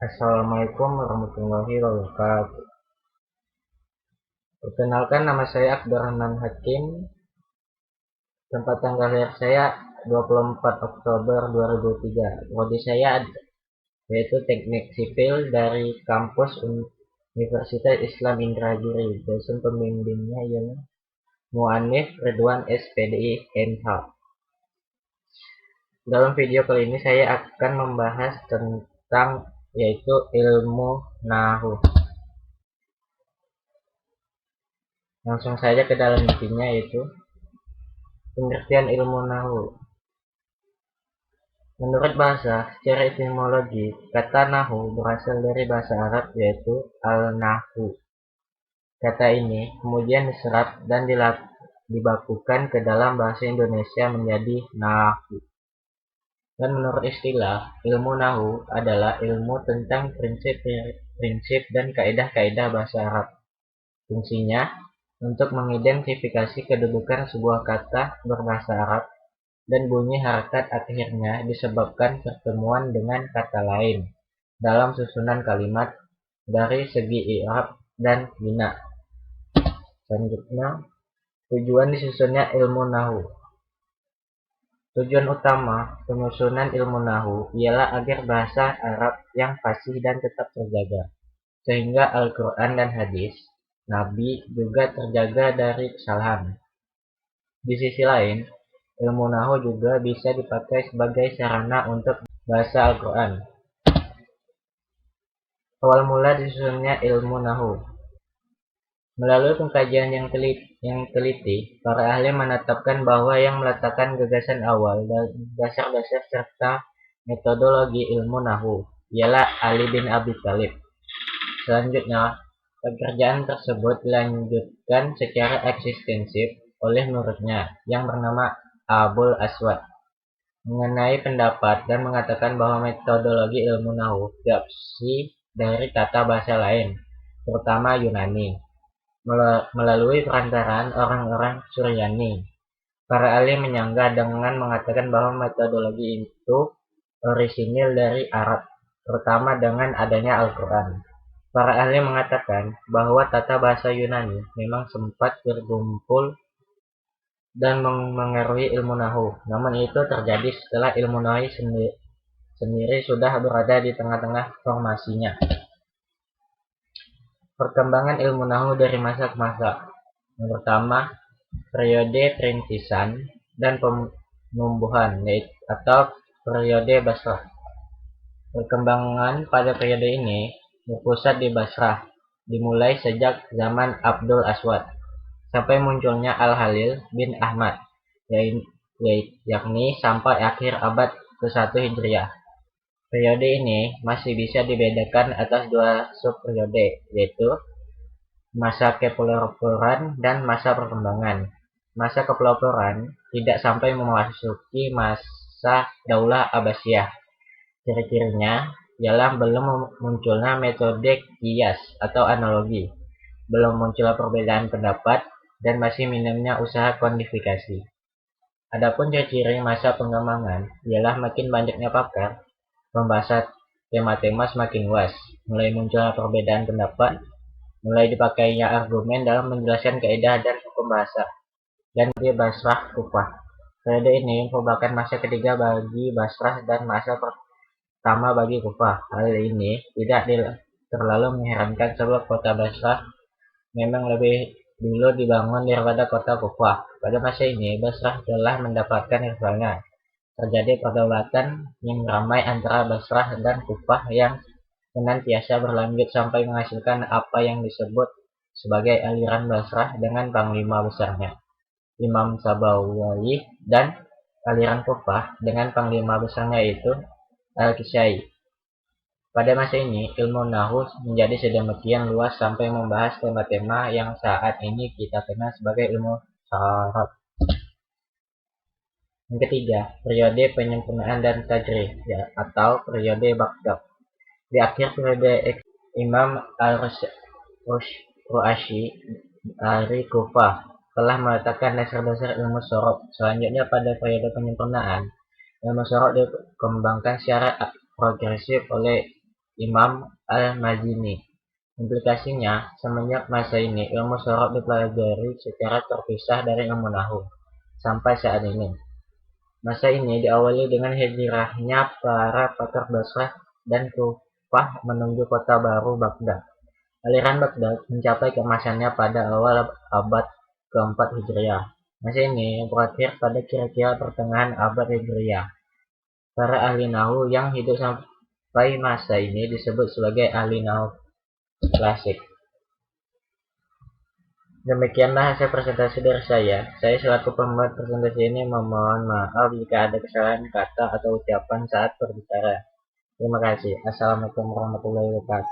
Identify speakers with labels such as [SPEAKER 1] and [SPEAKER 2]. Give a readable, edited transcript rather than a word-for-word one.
[SPEAKER 1] Assalamualaikum warahmatullahi wabarakatuh. Perkenalkan, nama saya Akbarahman Hakim. Tempat tanggal lahir saya 24 Oktober 2003. Prodi saya yaitu Teknik Sipil dari kampus Universitas Islam Indragiri. Dosen pembimbingnya ialah Mu'anif Ridwan SPDI MH. Dalam video kali ini saya akan membahas tentang yaitu ilmu Nahwu. Langsung saja ke dalam intinya, yaitu pengertian ilmu Nahwu. Menurut bahasa, secara etimologi, kata Nahwu berasal dari bahasa Arab yaitu al-Nahwu. Kata ini kemudian diserap dan dibakukan ke dalam bahasa Indonesia menjadi Nahwu. Dan menurut istilah, ilmu Nahwu adalah ilmu tentang prinsip dan kaidah-kaidah bahasa Arab. Fungsinya untuk mengidentifikasi kedudukan sebuah kata berbahasa Arab dan bunyi harakat akhirnya disebabkan pertemuan dengan kata lain dalam susunan kalimat dari segi i'rab dan bina. Selanjutnya, tujuan disusunnya ilmu Nahwu. Tujuan utama penyusunan ilmu Nahwu ialah agar bahasa Arab yang fasih dan tetap terjaga, sehingga Al-Quran dan hadis Nabi juga terjaga dari kesalahan. Di sisi lain, ilmu Nahwu juga bisa dipakai sebagai sarana untuk bahasa Al-Quran. Awal mula disusunnya ilmu Nahwu. Melalui pengkajian yang teliti, para ahli menetapkan bahwa yang meletakkan gagasan awal dan dasar-dasar serta metodologi ilmu Nahwu ialah Ali bin Abi Thalib. Selanjutnya, pekerjaan tersebut dilanjutkan secara ekstensif oleh muridnya yang bernama Abul Aswad mengenai pendapat dan mengatakan bahwa metodologi ilmu Nahwu diadopsi dari tata bahasa lain, terutama Yunani, melalui perantaraan orang-orang Suryani. Para ahli menyanggah dengan mengatakan bahwa metodologi itu orisinil dari Arab, terutama dengan adanya Al-Quran. Para ahli mengatakan bahwa tata bahasa Yunani memang sempat berkumpul dan mengaruhi ilmu Nahwu. Namun itu terjadi setelah ilmu Nahwu sendiri sudah berada di tengah-tengah formasinya. Perkembangan ilmu Nahwu dari masa ke masa. Yang pertama, periode perintisan dan penumbuhan atau periode Basrah. Perkembangan pada periode ini berpusat di Basrah, dimulai sejak zaman Abdul Aswad sampai munculnya Al-Halil bin Ahmad, yakni sampai akhir abad ke-1 Hijriah. Periode ini masih bisa dibedakan atas dua subperiode, yaitu masa kepeloporan dan masa perkembangan. Masa kepeloporan tidak sampai memasuki masa Daulah Abbasiyah. Ciri-cirinya ialah belum munculnya metode qiyas atau analogi, belum munculnya perbedaan pendapat, dan masih minimnya usaha kuantifikasi. Adapun ciri-ciri masa pengembangan ialah makin banyaknya pakar, membahas tema-tema semakin luas, mulai munculnya perbedaan pendapat, mulai dipakainya argumen dalam menjelaskan kaidah dan hukum bahasa, dan di Basrah Kufah. Periode ini merupakan masa ketiga bagi Basrah dan masa pertama bagi Kufah. Hal ini tidak terlalu mengherankan sebab kota Basrah memang lebih dulu dibangun daripada kota Kufah. Pada masa ini, Basrah telah mendapatkan rivalnya. Terjadi perdaulatan yang ramai antara Basrah dan Kufah yang senantiasa berlanjut sampai menghasilkan apa yang disebut sebagai aliran Basrah dengan panglima besarnya, Imam Sabawayi, dan aliran Kufah dengan panglima besarnya yaitu Al-Kisai. Pada masa ini, ilmu Nahwu menjadi sedemikian luas sampai membahas tema-tema yang saat ini kita kenal sebagai ilmu saraf. Yang ketiga, periode penyempurnaan dan tajrih atau periode Baghdad. Di akhir periode Imam Al-Ru'asyi dari Kufah telah meletakkan dasar-dasar ilmu sorof. Selanjutnya, pada periode penyempurnaan, ilmu sorof dikembangkan secara progresif oleh Imam Al-Mazini. Implikasinya, semenjak masa ini ilmu sorab dipelajari secara terpisah dari ilmu nahwu sampai saat ini. Masa ini diawali dengan hijrahnya para pakar Basrah dan Kufah menuju kota baru Baghdad. Aliran Baghdad mencapai keemasannya pada awal abad keempat Hijriah. Masa ini berakhir pada kira-kira pertengahan abad Hijriah. Para ahli nahwu yang hidup sampai masa ini disebut sebagai ahli nahwu klasik. Demikianlah hasil presentasi dari saya. Saya selaku pembuat presentasi ini memohon maaf jika ada kesalahan kata atau ucapan saat berbicara. Terima kasih. Assalamualaikum warahmatullahi wabarakatuh.